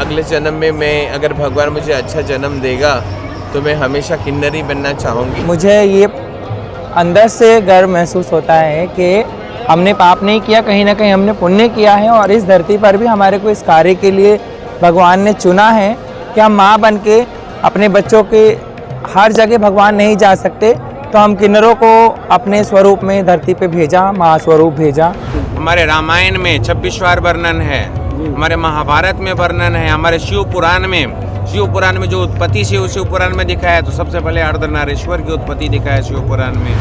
अगले जन्म में मैं अगर भगवान मुझे अच्छा जन्म देगा तो मैं हमेशा किन्नर ही बनना चाहूँगी। मुझे ये अंदर से गर्व महसूस होता है कि हमने पाप नहीं किया, कहीं ना कहीं हमने पुण्य किया है और इस धरती पर भी हमारे को इस कार्य के लिए भगवान ने चुना है कि हम माँ बन के अपने बच्चों के हर जगह भगवान नहीं जा सकते, तो हम किन्नरों को अपने स्वरूप में धरती पे भेजा, माँ स्वरूप भेजा। हमारे रामायण में 26वार वर्णन है, हमारे महाभारत में वर्णन है, हमारे शिव पुराण में जो उत्पत्ति शिव पुराण में दिखाया है, तो सबसे पहले अर्धनारीश्वर की उत्पत्ति दिखाया है शिव पुराण में।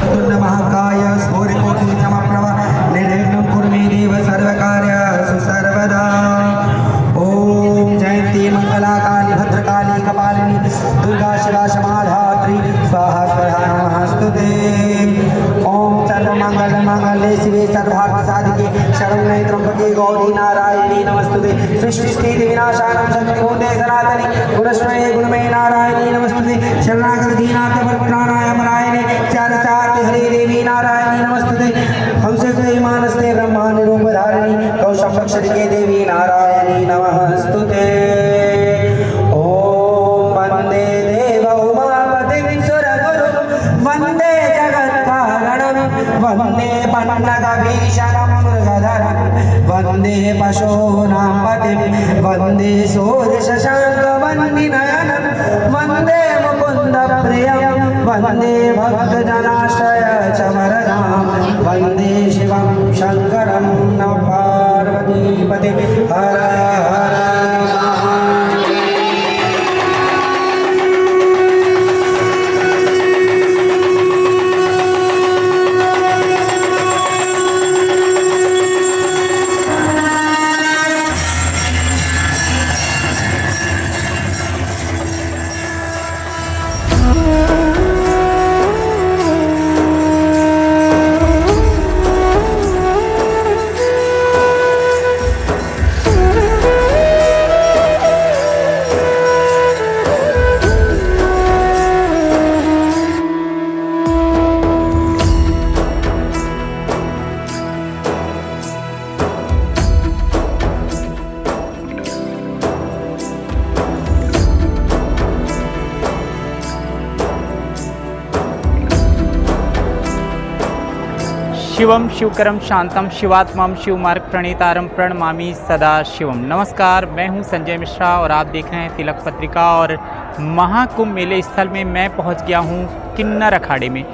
ओम जयंती मंगला काली भद्रकाली कपालिनी दुर्गा शिवा समाधात्री स्वाहा स्वधा नमस्तुते। ओम सर्वमंगल मंगले शिवे सर्वार्थ साधिके शरण्ये त्र्यंबके गौरी नारायणी नमस्तुते। सृष्टि स्थिति विनाशानं शक्तिभूते सनातनी गुणश्रये गुणमये नारायणी नमस्तुते। शरणागत दीनार्थ परित्राणाय परायणे चारसाति हरे देवी नारायणी नमस्तुते। हमसे कोई मानस्ते ब्रह्मांड रूप धारिणी कौशम लक्षणिके देवी नारायणी नमस्तुते। ओम वंदे देव उमापतिं सुरगुरुं वंदे जगत्कारणं वंदे पन्नगभीषणं मृगधरं वंदे पशूनां पतिं वंदे सूर्यशशाङ्कवह्निनयनं वंदे मुकुन्दप्रियं वंदे भक्तजनाश्रय चमरधाम वंदे शिवं शङ्करं नमः पार्वतीपते हर हर शिवम शिवकरम शांतम शिवात्मम शिवमार्ग प्रणेतारम प्रणमामि सदा शिवम। नमस्कार, मैं हूं संजय मिश्रा और आप देख रहे हैं तिलक पत्रिका। और महाकुंभ मेले स्थल में मैं पहुंच गया हूं किन्नर अखाड़े में।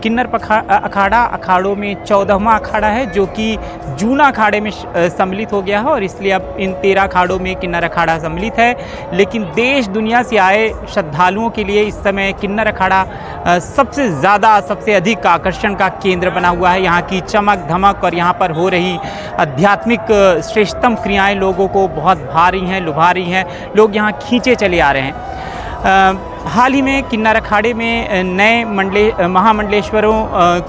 किन्नर अखाड़ा अखाड़ों में 14वां अखाड़ा है जो कि जूना अखाड़े में सम्मिलित हो गया है और इसलिए अब इन 13 अखाड़ों में किन्नर अखाड़ा सम्मिलित है। लेकिन देश दुनिया से आए श्रद्धालुओं के लिए इस समय किन्नर अखाड़ा सबसे ज़्यादा सबसे अधिक आकर्षण का केंद्र बना हुआ है। यहाँ की चमक धमक और यहाँ पर हो रही आध्यात्मिक श्रेष्ठतम क्रियाएँ लोगों को बहुत भा रही हैं, लुभा रही हैं। लोग यहाँ खींचे चले आ रहे हैं। हाल ही में किन्नर अखाड़े में नए महामंडलेश्वरों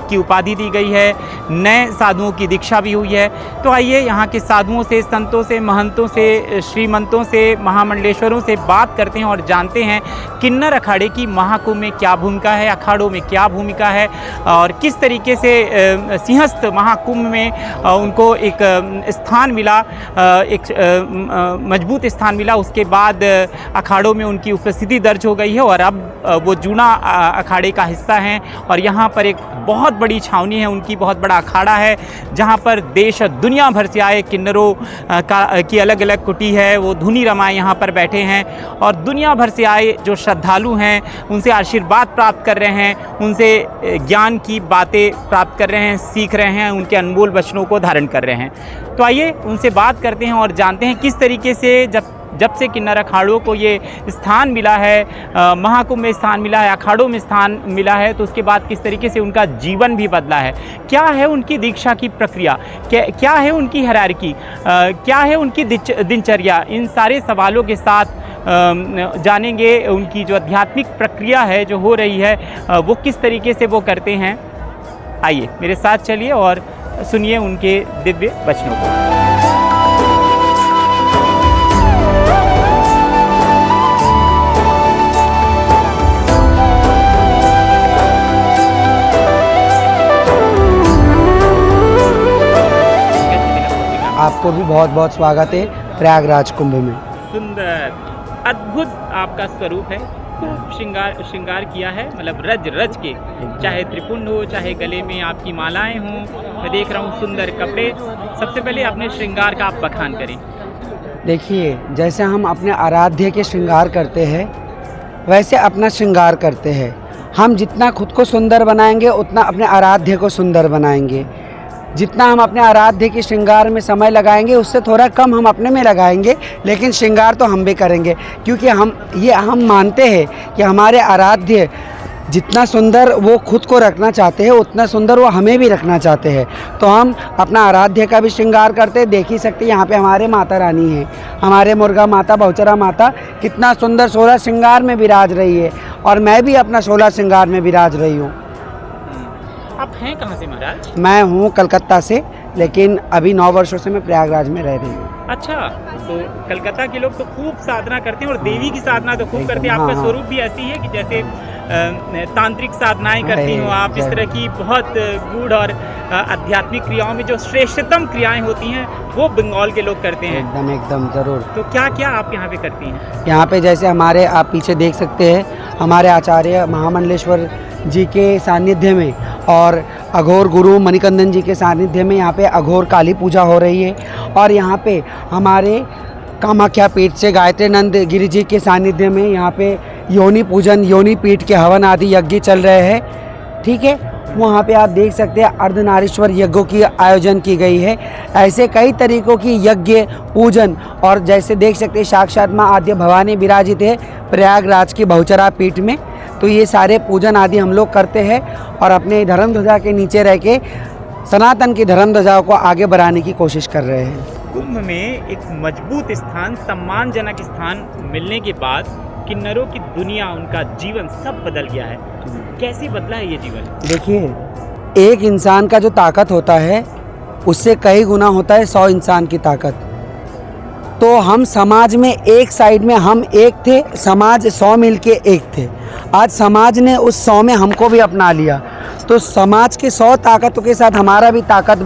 की उपाधि दी गई है, नए साधुओं की दीक्षा भी हुई है। तो आइए यहाँ के साधुओं से, संतों से, महंतों से, श्रीमंतों से, महामंडलेश्वरों से बात करते हैं और जानते हैं किन्नर अखाड़े की महाकुंभ में क्या भूमिका है, अखाड़ों में क्या भूमिका है और किस तरीके से सिंहस्थ महाकुंभ में उनको एक स्थान मिला, एक मजबूत स्थान मिला। उसके बाद अखाड़ों में उनकी उपस्थिति दर्ज हो गई है और अब वो जूना अखाड़े का हिस्सा हैं। और यहाँ पर एक बहुत बड़ी छावनी है, उनकी बहुत बड़ा अखाड़ा है जहाँ पर देश दुनिया भर से आए किन्नरों की अलग अलग कुटी है, वो धुनी रमाए यहाँ पर बैठे हैं और दुनिया भर से आए जो श्रद्धालु हैं उनसे आशीर्वाद प्राप्त कर रहे हैं, उनसे ज्ञान की बातें प्राप्त कर रहे हैं, सीख रहे हैं, उनके अनमोल वचनों को धारण कर रहे हैं। तो आइए उनसे बात करते हैं और जानते हैं किस तरीके से जब से किन्नर अखाड़ों को ये स्थान मिला है, महाकुंभ में स्थान मिला है, अखाड़ों में स्थान मिला है, तो उसके बाद किस तरीके से उनका जीवन भी बदला है। क्या है उनकी दीक्षा की प्रक्रिया, क्या है उनकी हायरार्की, क्या है उनकी दिनचर्या, इन सारे सवालों के साथ जानेंगे उनकी जो आध्यात्मिक प्रक्रिया है जो हो रही है वो किस तरीके से वो करते हैं। आइए मेरे साथ चलिए और सुनिए उनके दिव्य वचनों को। आपको भी बहुत बहुत स्वागत है प्रयागराज कुंभ में। सुंदर, अद्भुत आपका स्वरूप है। खूब श्रृंगार किया है, मतलब रज रज के, चाहे त्रिपुंड हो, चाहे गले में आपकी मालाएं हों, मैं देख रहा हूँ सुंदर कपड़े। सबसे पहले अपने श्रृंगार का आप बखान करें। देखिए, जैसे हम अपने आराध्य के श्रृंगार करते हैं वैसे अपना श्रृंगार करते हैं। हम जितना खुद को सुंदर बनाएंगे उतना अपने आराध्य को सुंदर बनाएंगे। जितना हम अपने आराध्य के श्रृंगार में समय लगाएंगे उससे थोड़ा कम हम अपने में लगाएंगे, लेकिन श्रृंगार तो हम भी करेंगे, क्योंकि हम मानते हैं कि हमारे आराध्य जितना सुंदर वो खुद को रखना चाहते हैं उतना सुंदर वो हमें भी रखना चाहते हैं। तो हम अपना आराध्य का भी श्रृंगार करते हैं। देख ही सकते हैं यहाँ पे हमारे माता रानी है, हमारे मुर्गा माता, बहुचरा माता कितना सुंदर 16 श्रृंगार में विराज रही है, और मैं भी अपना 16 श्रृंगार में विराज रही हूँ। आप हैं कहाँ से महाराज? मैं हूँ कलकत्ता से, लेकिन अभी 9 वर्षों से मैं प्रयागराज में रह रही हूँ। अच्छा, तो कलकत्ता के लोग तो खूब साधना करते हैं और देवी की साधना तो खूब करते हैं। आपका हाँ। स्वरूप भी ऐसी है कि जैसे तांत्रिक साधनाएं करती हो आप, इस तरह की बहुत गूढ़ और आध्यात्मिक क्रियाओं में जो श्रेष्ठतम क्रियाएं होती हैं वो बंगाल के लोग करते हैं। एकदम एकदम ज़रूर। तो क्या क्या आप यहाँ पे करती हैं? यहाँ पे जैसे हमारे आप पीछे देख सकते हैं, हमारे आचार्य महामंडलेश्वर जी के सानिध्य में और अघोर गुरु मणिकंदन जी के सानिध्य में यहाँ पे अघोर काली पूजा हो रही है। और यहाँ पे हमारे कामाख्या पीठ से गायत्रीनंद गिरि जी के सानिध्य में यहाँ पे योनि पूजन, योनि पीठ के हवन आदि यज्ञ चल रहे हैं। ठीक है, वहाँ पे आप देख सकते हैं अर्धनारीश्वर यज्ञों की आयोजन की गई है। ऐसे कई तरीक़ों की यज्ञ पूजन, और जैसे देख सकते हैं साक्षात माँ आद्य भवानी विराजित है प्रयागराज की बहुचरा पीठ में। तो ये सारे पूजन आदि हम लोग करते हैं और अपने धर्म ध्वजा के नीचे रह के सनातन की धर्म ध्वजा को आगे बढ़ाने की कोशिश कर रहे हैं। कुंभ में एक मजबूत स्थान, सम्मानजनक स्थान मिलने के बाद किन्नरों की दुनिया, उनका जीवन सब बदल गया है। कैसे बदला है ये जीवन? देखिए, एक इंसान का जो ताकत होता है उससे कई गुना होता है 100 इंसान की ताकत। तो हम समाज में एक साइड में हम एक थे, समाज 100 मिल के एक थे। आज समाज ने उस 100 में हमको भी अपना लिया, तो समाज के 100 ताकतों के साथ हमारा भी ताकत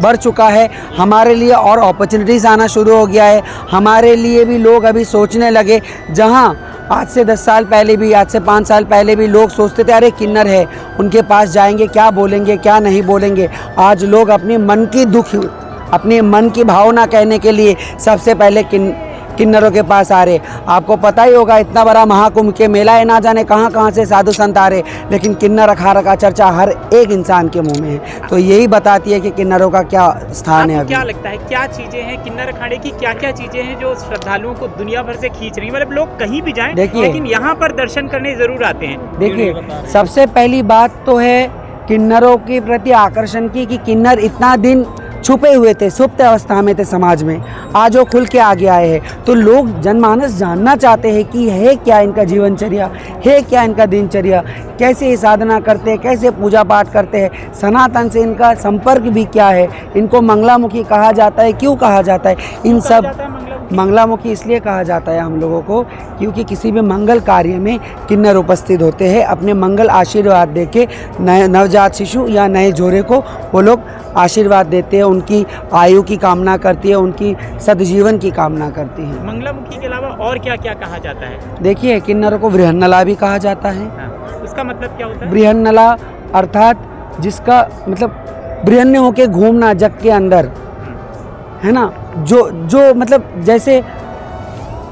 बढ़ चुका है। हमारे लिए और अपॉर्चुनिटीज़ आना शुरू हो गया है। हमारे लिए भी लोग अभी सोचने लगे, जहां आज से 10 साल पहले भी, आज से 5 साल पहले भी लोग सोचते थे अरे किन्नर है, उनके पास जाएंगे क्या बोलेंगे क्या नहीं बोलेंगे। आज लोग अपने मन की दुख, अपने मन की भावना कहने के लिए सबसे पहले किन्नरों के पास आ रहे। आपको पता ही होगा, इतना बड़ा महाकुंभ के मेला है, ना जाने कहाँ कहाँ से साधु संत आ रहे, लेकिन किन्नर अखाड़ा का चर्चा हर एक इंसान के मुंह में है। तो यही बताती है कि किन्नरों का क्या स्थान है। क्या लगता है, क्या चीज़ें हैं किन्नर अखाड़े की, क्या क्या चीज़ें हैं जो श्रद्धालुओं को दुनिया भर से खींच रही हैं? मतलब लोग कहीं भी जाएं, लेकिन यहाँ पर दर्शन करने ज़रूर आते हैं। देखिए, सबसे पहली बात तो है किन्नरों के प्रति आकर्षण की, कि किन्नर इतना दिन छुपे हुए थे, सुप्त अवस्था में थे समाज में, आज वो खुल के आगे आए हैं। तो लोग जनमानस जानना चाहते हैं कि है क्या इनका जीवनचर्या, है क्या इनका दिनचर्या, कैसे ये साधना करते हैं, कैसे पूजा पाठ करते हैं, सनातन से इनका संपर्क भी क्या है, इनको मंगलामुखी कहा जाता है, क्यों कहा जाता है? इन सब मंगलामुखी इसलिए कहा जाता है हम लोगों को, क्योंकि किसी भी मंगल कार्य में किन्नर उपस्थित होते हैं। अपने मंगल आशीर्वाद देके नए नवजात शिशु या नए जोड़े को वो लोग आशीर्वाद देते हैं, उनकी आयु की कामना करती है, उनकी सदजीवन की कामना करती है। मंगलामुखी के अलावा और क्या क्या कहा जाता है? देखिए, किन्नरों को बृहन्नला भी कहा जाता है। उसका मतलब क्या होता है? बृहन्नला अर्थात जिसका मतलब बृहन्न होके घूमना जग के अंदर, है ना, जो मतलब जैसे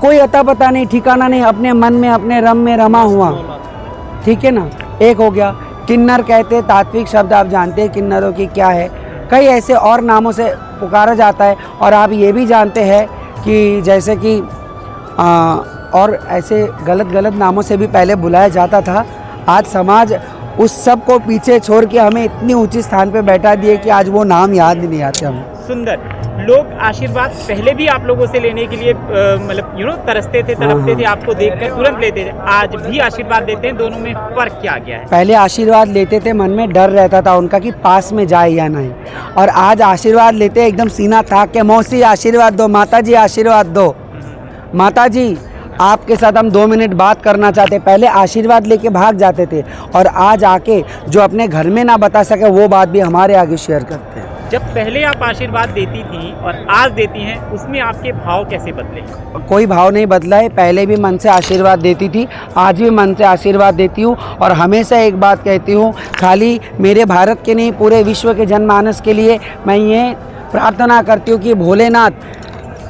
कोई अता पता नहीं, ठिकाना नहीं, अपने मन में अपने रम में रमा हुआ। ठीक है ना, एक हो गया। किन्नर कहते हैं, तात्विक शब्द आप जानते हैं किन्नरों की क्या है, कई ऐसे और नामों से पुकारा जाता है। और आप ये भी जानते हैं कि जैसे कि और ऐसे गलत नामों से भी पहले बुलाया जाता था। आज समाज उस सब को पीछे छोड़ के हमें इतनी ऊंची स्थान पे बैठा दिए कि आज वो नाम याद नहीं आते हमें। सुंदर। लोग आशीर्वाद पहले भी आप लोगों से लेने के लिए मतलब तरसते थे, तड़पते थे, आपको देखकर तुरंत लेते थे, आज भी आशीर्वाद देते हैं। दोनों में फर्क क्या गया है? पहले आशीर्वाद लेते थे, मन में डर रहता था उनका कि पास में जाए या नहीं, और आज आशीर्वाद लेते एकदम सीना थाक के, मौसी आशीर्वाद दो, माता जी आशीर्वाद दो, माता जी आपके साथ हम 2 मिनट बात करना चाहते। पहले आशीर्वाद लेके भाग जाते थे, और आज आके जो अपने घर में ना बता सके वो बात भी हमारे आगे शेयर करते हैं। जब पहले आप आशीर्वाद देती थी और आज देती हैं, उसमें आपके भाव कैसे बदले? कोई भाव नहीं बदला है। पहले भी मन से आशीर्वाद देती थी, आज भी मन से आशीर्वाद देती हूँ। और हमेशा एक बात कहती हूँ, खाली मेरे भारत के नहीं पूरे विश्व के जनमानस के लिए मैं ये प्रार्थना करती हूँ कि भोलेनाथ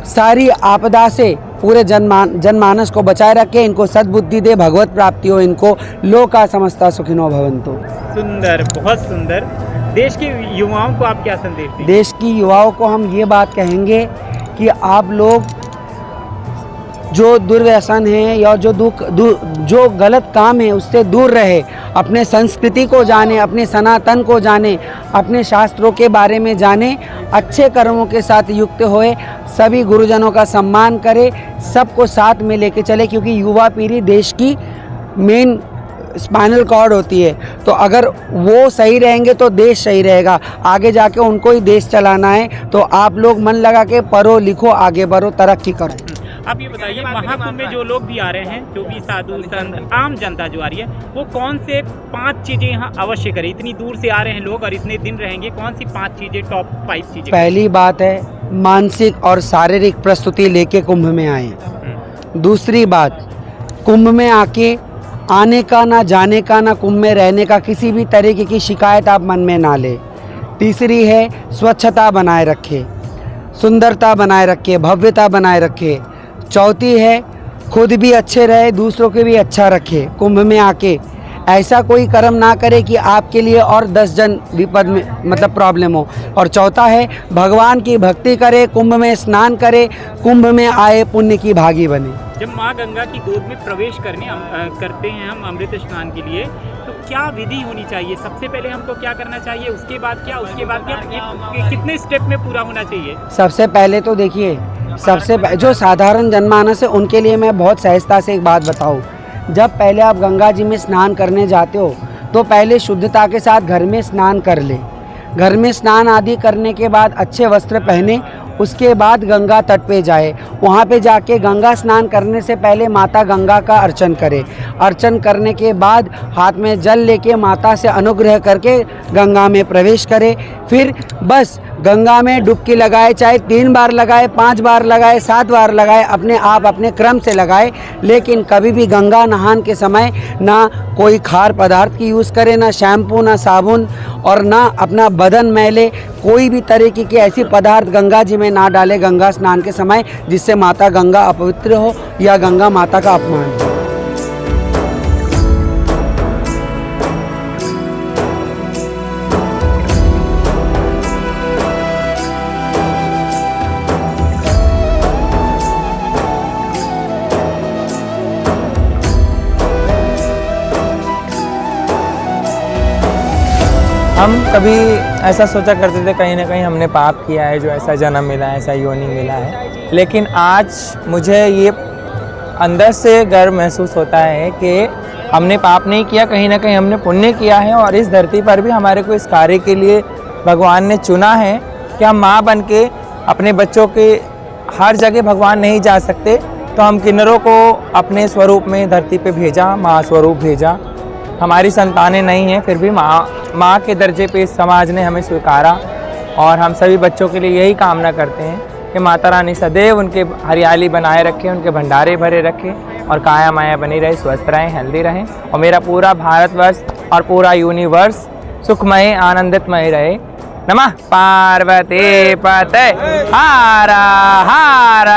सारी आपदा से पूरे जनमानस को बचाए रखे, इनको सद्बुद्धि दे, भगवत प्राप्ति हो इनको, लोका समस्ता सुखिनो भवन्तु। सुंदर, बहुत सुंदर। देश के युवाओं को आप क्या संदेश देंगे? देश की युवाओं को हम ये बात कहेंगे कि आप लोग जो दुर्व्यसन है या जो गलत काम है उससे दूर रहे, अपने संस्कृति को जाने, अपने सनातन को जाने, अपने शास्त्रों के बारे में जाने, अच्छे कर्मों के साथ युक्त होए, सभी गुरुजनों का सम्मान करे, सबको साथ में लेके चले, क्योंकि युवा पीढ़ी देश की मेन स्पाइनल कॉर्ड होती है। तो अगर वो सही रहेंगे तो देश सही रहेगा। आगे जाके उनको ही देश चलाना है। तो आप लोग मन लगा के पढ़ो लिखो, आगे बढ़ो, तरक्की करो। आप ये बताइए, महाकुंभ में जो लोग भी आ रहे हैं, जो भी साधु संत आम जनता जो आ रही है, वो कौन से 5 चीज़ें यहाँ अवश्य करें? इतनी दूर से आ रहे हैं लोग और इतने दिन रहेंगे, कौन सी 5 चीज़ें, टॉप 5 चीज़ें? पहली बात है मानसिक और शारीरिक प्रस्तुति लेके कुंभ में आए। दूसरी बात, कुंभ में आके आने का ना जाने का ना कुंभ में रहने का किसी भी तरीके की शिकायत आप मन में ना ले। तीसरी है स्वच्छता बनाए रखे, सुंदरता बनाए रखे, भव्यता बनाए रखे। चौथी है खुद भी अच्छे रहे, दूसरों के भी अच्छा रखे। कुंभ में आके ऐसा कोई कर्म ना करे कि आपके लिए और 10 जन विपद में मतलब प्रॉब्लम हो। और चौथा है भगवान की भक्ति करे, कुंभ में स्नान करे, कुंभ में आए पुण्य की भागी बने। जब माँ गंगा की गोद में प्रवेश करते हैं हम अमृत स्नान के लिए, तो क्या विधि होनी चाहिए? सबसे पहले हमको क्या करना चाहिए, उसके बाद क्या, उसके बाद क्या, ये कितने स्टेप में पूरा होना चाहिए? सबसे पहले तो देखिए, जो साधारण जनमानस है उनके लिए मैं बहुत सहजता से एक बात बताऊं। जब पहले आप गंगा जी में स्नान करने जाते हो तो पहले शुद्धता के साथ घर में स्नान कर ले। घर में स्नान आदि करने के बाद अच्छे वस्त्र पहने, उसके बाद गंगा तट पे जाए। वहाँ पे जाके गंगा स्नान करने से पहले माता गंगा का अर्चन करे। अर्चन करने के बाद हाथ में जल लेके माता से अनुग्रह करके गंगा में प्रवेश करे। फिर बस गंगा में डुबकी लगाए, चाहे 3 बार लगाए, 5 बार लगाए, 7 बार लगाए, अपने आप अपने क्रम से लगाए। लेकिन कभी भी गंगा नहान के समय ना कोई खार पदार्थ की यूज़ करे, ना शैम्पू, ना साबुन, और ना अपना बदन मैले। कोई भी तरीके की ऐसी पदार्थ गंगा जी में ना डाले गंगा स्नान के समय, जिससे माता गंगा अपवित्र हो या गंगा माता का अपमान हो। हम कभी ऐसा सोचा करते थे कहीं ना कहीं हमने पाप किया है, जो ऐसा जन्म मिला है, ऐसा योनि मिला है। लेकिन आज मुझे ये अंदर से गर्व महसूस होता है कि हमने पाप नहीं किया, कहीं ना कहीं हमने पुण्य किया है। और इस धरती पर भी हमारे को इस कार्य के लिए भगवान ने चुना है कि हम माँ बन के अपने बच्चों के हर जगह भगवान नहीं जा सकते, तो हम किन्नरों को अपने स्वरूप में धरती पे भेजा, माँ स्वरूप भेजा। हमारी संतानें नहीं हैं, फिर भी माँ के दर्जे पे इस समाज ने हमें स्वीकारा। और हम सभी बच्चों के लिए यही कामना करते हैं कि माता रानी सदैव उनके हरियाली बनाए रखे, उनके भंडारे भरे रखे, और काया माया बनी रहे, स्वस्थ रहें, हेल्दी रहें, और मेरा पूरा भारतवर्ष और पूरा यूनिवर्स सुखमय आनंदितमय रहे। नमः पार्वती पते हर हर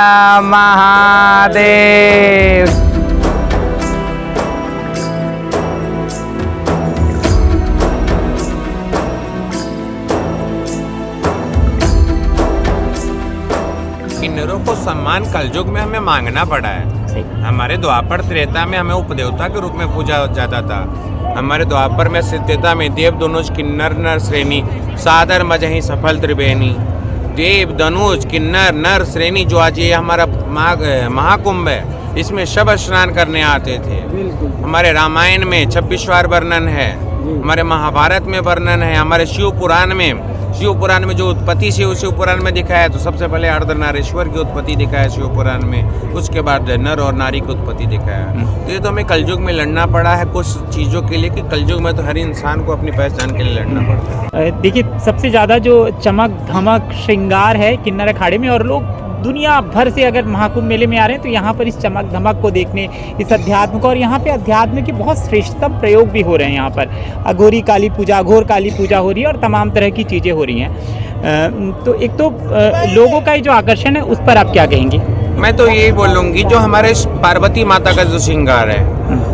महादेव। किन्नरों को सम्मान कलयुग में हमें मांगना पड़ा है। हमारे द्वापर त्रेता में हमें उपदेवता के रूप में पूजा जाता था। हमारे द्वापर में त्रेता में देव धनुष किन्नर नर श्रेणी सादर मजही सफल त्रिवेणी। देव धनुष किन्नर नर श्रेणी जो आज ये हमारा महाकुंभ है, इसमें शव स्नान करने आते थे। हमारे रामायण में 26वार वर्णन है, हमारे महाभारत में वर्णन है, हमारे शिव पुराण में शिव पुराण में जो उत्पत्ति शिव पुराण में दिखाया है, तो सबसे पहले अर्धनारीश्वर की उत्पत्ति दिखाया है शिव पुराण में, उसके बाद नर और नारी की उत्पत्ति दिखाया है। तो ये तो हमें कलयुग में लड़ना पड़ा है कुछ चीज़ों के लिए, कि कलयुग में तो हर इंसान को अपनी पहचान के लिए लड़ना पड़ता है। देखिए, सबसे ज़्यादा जो चमक धमक श्रृंगार है किन्नर अखाड़े में, और लोग दुनिया भर से अगर महाकुंभ मेले में आ रहे हैं तो यहाँ पर इस चमक धमक को देखने, इस अध्यात्म को, और यहाँ पे अध्यात्म के बहुत श्रेष्ठतम प्रयोग भी हो रहे हैं। यहाँ पर अघोरी काली पूजा, अघोर काली पूजा हो रही है और तमाम तरह की चीज़ें हो रही हैं। तो एक तो लोगों का जो आकर्षण है उस पर आप क्या कहेंगे? मैं तो यही बोलूँगी, जो हमारे पार्वती माता का जो श्रृंगार है,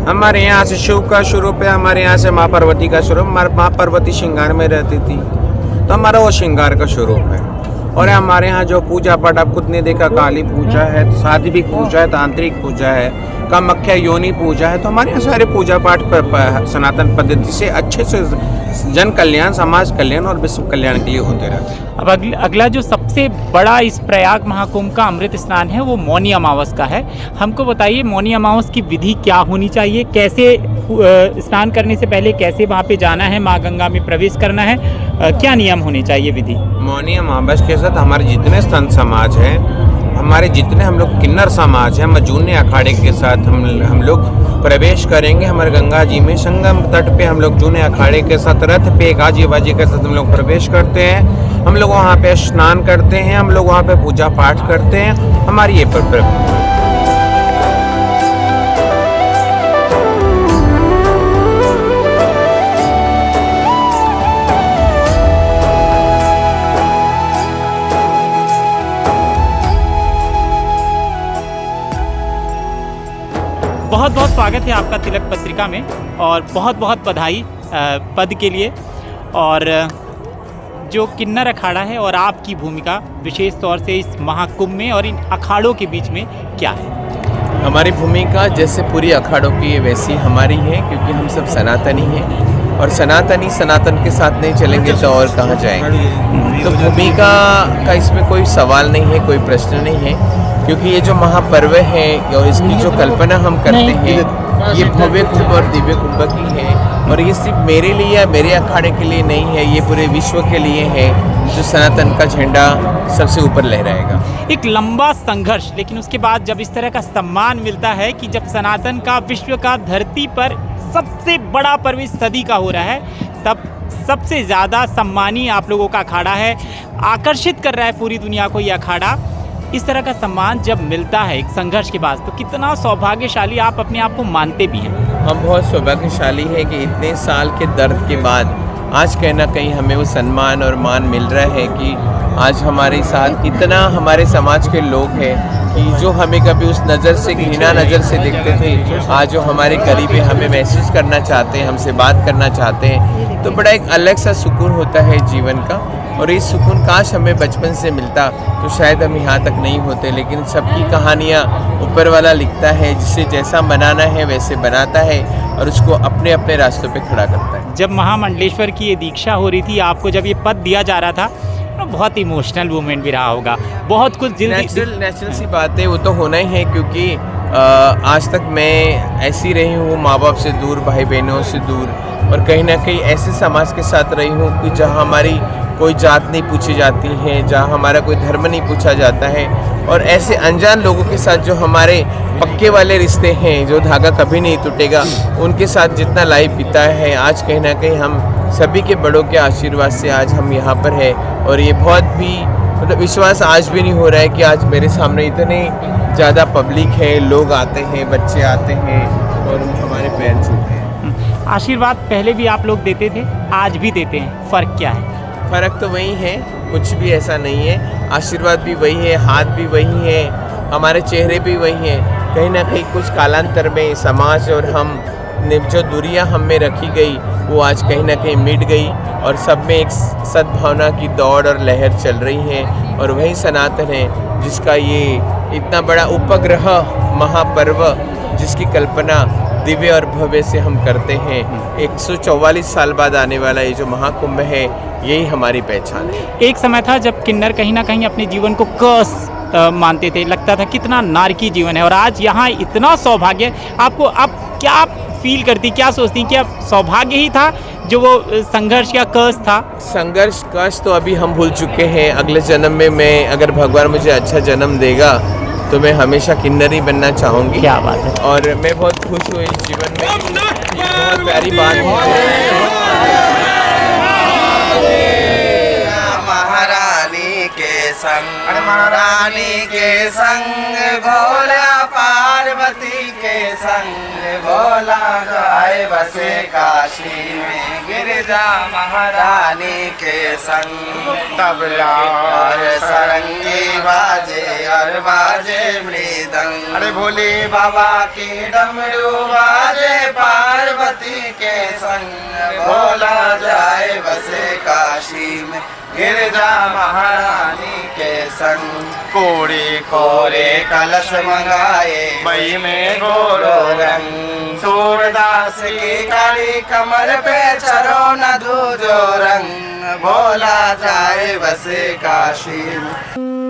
हमारे यहाँ से शिव का स्वरूप है, हमारे यहाँ से माँ पार्वती का स्वरूप, माँ पार्वती श्रृंगार में रहती थी, तो हमारा वो श्रृंगार का स्वरूप है। और हमारे यहाँ जो पूजा पाठ आप खुद ने देखा, काली पूजा है, साध्विक पूजा है, तांत्रिक पूजा है, कामाख्या योनि पूजा है, तो हमारे यहाँ सारे पूजा पाठ पर सनातन पद्धति से अच्छे से जन कल्याण, समाज कल्याण और विश्व कल्याण के लिए होते रहते हैं। अब अगला जो सबसे बड़ा इस प्रयाग महाकुंभ का अमृत स्नान है वो मौनी अमावस का है। हमको बताइए, मौनी अमावस की विधि क्या होनी चाहिए, कैसे स्नान करने से पहले कैसे वहाँ पे जाना है, माँ गंगा में प्रवेश करना है, क्या नियम होने चाहिए विधि? मौनी अमावस के साथ हमारे जितने संत समाज हैं, हमारे जितने हम लोग किन्नर समाज हैं, मजूने अखाड़े के साथ हम लोग प्रवेश करेंगे हमारे गंगा जी में। संगम तट पे हम लोग जूने अखाड़े के साथ रथ पे गाजी बाजी के साथ हम लोग प्रवेश करते हैं। हम लोग वहाँ पे स्नान करते हैं, हम लोग वहाँ पे पूजा पाठ करते हैं। हमारी ये बहुत बहुत स्वागत है आपका तिलक पत्रिका में, और बहुत बहुत बधाई पद के लिए। और जो किन्नर अखाड़ा है और आपकी भूमिका विशेष तौर से इस महाकुंभ में और इन अखाड़ों के बीच में क्या है? हमारी भूमिका जैसे पूरी अखाड़ों की है वैसी हमारी है, क्योंकि हम सब सनातनी हैं, और सनातनी सनातन के साथ नहीं चलेंगे तो और कहाँ जाएंगे। तो भूमिका का इसमें कोई सवाल नहीं है, कोई प्रश्न नहीं है, क्योंकि ये जो महापर्व है और इसकी जो कल्पना हम करते हैं, ये भव्य कुंभ और दिव्य कुंभ की है। और ये सिर्फ मेरे लिए या मेरे अखाड़े के लिए नहीं है, ये पूरे विश्व के लिए है, जो सनातन का झंडा सबसे ऊपर लहराएगा। एक लंबा संघर्ष, लेकिन उसके बाद जब इस तरह का सम्मान मिलता है कि जब सनातन का, विश्व का, धरती पर सबसे बड़ा पर्व इस सदी का हो रहा है, तब सबसे ज़्यादा सम्मानी आप लोगों का अखाड़ा है, आकर्षित कर रहा है पूरी दुनिया को ये अखाड़ा। इस तरह का सम्मान जब मिलता है एक संघर्ष के बाद, तो कितना सौभाग्यशाली आप अपने आप को मानते भी हैं? हम बहुत सौभाग्यशाली है कि इतने साल के दर्द के बाद आज कहीं ना कहीं हमें वो सम्मान और मान मिल रहा है कि आज हमारे साथ इतना हमारे समाज के लोग हैं कि जो हमें कभी उस नज़र से, घृणा नज़र से देखते थे, आज जो हमारे करीब हमें महसूस करना चाहते हैं, हमसे बात करना चाहते हैं, तो बड़ा एक अलग सा सुकून होता है जीवन का। और ये सुकून काश हमें बचपन से मिलता तो शायद हम यहाँ तक नहीं होते। लेकिन सबकी कहानियाँ ऊपर वाला लिखता है, जिसे जैसा बनाना है वैसे बनाता है और उसको अपने अपने रास्तों पे खड़ा करता है। जब महामंडलेश्वर की ये दीक्षा हो रही थी, आपको जब ये पद दिया जा रहा था, तो बहुत इमोशनल मोमेंट भी रहा होगा, बहुत कुछ नेचुरल सी बात है, वो तो होना ही है, क्योंकि आज तक मैं ऐसी रही हूँ, माँ बाप से दूर, भाई बहनों से दूर, और कहीं ना कहीं ऐसे समाज के साथ रही हूँ कि जहाँ हमारी कोई जात नहीं पूछी जाती है, जहाँ हमारा कोई धर्म नहीं पूछा जाता है, और ऐसे अनजान लोगों के साथ जो हमारे पक्के वाले रिश्ते हैं, जो धागा कभी नहीं टूटेगा, उनके साथ जितना लाइफ बीता है, आज कहीं ना कहीं हम सभी के बड़ों के आशीर्वाद से आज हम यहाँ पर हैं। और ये बहुत भी मतलब विश्वास आज भी नहीं हो रहा है कि आज मेरे सामने इतने ज़्यादा पब्लिक है, लोग आते हैं, बच्चे आते हैं और हमारे पैर छूते हैं। आशीर्वाद पहले भी आप लोग देते थे, आज भी देते हैं, फ़र्क क्या है? फ़र्क तो वही है, कुछ भी ऐसा नहीं है। आशीर्वाद भी वही है, हाथ भी वही है, हमारे चेहरे भी वही हैं। कहीं ना कहीं कुछ कालांतर में समाज और हम ने जो दूरियां हम में रखी गई, वो आज कहीं ना कहीं मिट गई, और सब में एक सद्भावना की दौड़ और लहर चल रही है। और वही सनातन है जिसका ये इतना बड़ा उपग्रह महापर्व, जिसकी कल्पना दिव्य और भव्य से हम करते हैं। 144 साल बाद आने वाला ये जो महाकुंभ है, यही हमारी पहचान है। एक समय था जब किन्नर कहीं ना कहीं अपने जीवन को कर्स मानते थे, लगता था कितना नारकी जीवन है, और आज यहाँ इतना सौभाग्य आपको, आप क्या फील करती, क्या सोचती, क्या सौभाग्य ही था जो वो संघर्ष या कर्ज था? संघर्ष कष्ट तो अभी हम भूल चुके हैं। अगले जन्म में मैं, अगर भगवान मुझे अच्छा जन्म देगा तो मैं हमेशा किन्नरी बनना चाहूँगी। क्या बात है। और मैं बहुत खुश हूँ इस जीवन में, ये बहुत प्यारी बात है। महारानी के संग, महारानी के संग भोला, पार्वती के संग भोला जाए बसे काशी में। गिरिजा महारानी के संग तबला और सरंगी बाजे और बाजे मृदंग। अरे भोले बाबा की डमरू बाजे पार्वती के संग भोला जाए बसे काशी में। गिरजा महारानी के संग कोड़े कोरे कलश मंगाए मई में गोरो रंग। सूरदास की काली कमर पे चरो न दूजो रंग भोला जाए बसे काशी में।